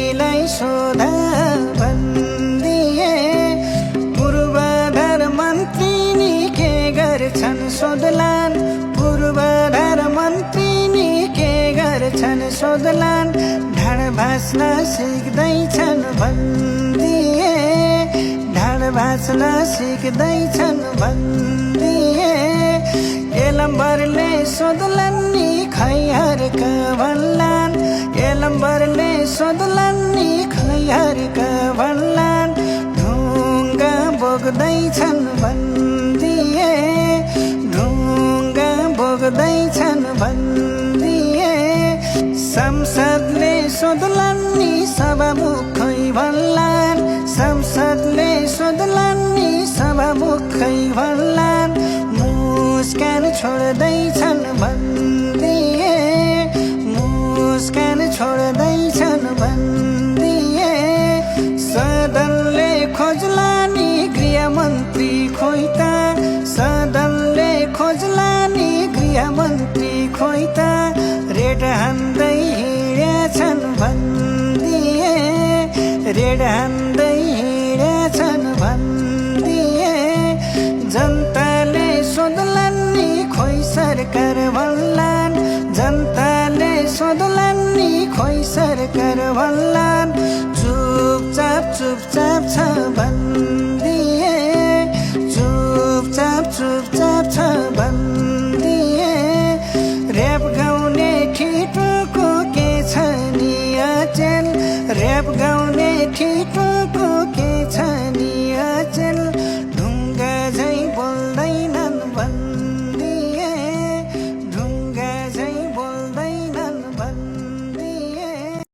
मन्त्रीलाई सोध भन्दिए पूर्वाधार मन्त्री नि के गर्छन् सोधलान् पूर्वाधार मन्त्री नि के गर्छन् सोधलान् ढाड भाँच्न सिक्दैछन् भन्दिए ढाड भाँच्न सिक्दैछन् भन्दिए एलम्बरले सोधलान् नि खैहरका भन्लान् एलम्बरले सोधलान् नि खैहरका भन्लान् ढुङ्गा बोक्दैछन् भन्दिए ढुङ्गा बोक्दैछन् भन्दिए संसदले सोधलान् नि सभामुखै भन्लान् संसदले सोधलान् नि सभामुखै भन्लान् मुस्कान छोड्दैछन् भन्दिए मुस्कान छोड्दैछन् भन्दिए सदनले खोज्ला नि गृहमन्त्री खोइ त सदनले खोज्ला नि गृहमन्त्री खोइ त रेड हान्दै हिँडेछन् भन्दिए रेड हान्दै हिँडेछन् भन्दिए जनताले सोधलान् नि खोइ सरकार भन्लान् जनताले सोधलान् नि खोइ सरकार भन्लान् चुपचाप चुपचाप छ भन्दिए चुपचाप चुपचाप छ भन्दिए र्याप गाउने ठिटोको के छ नि अचेल र्याप गाउने ठिटो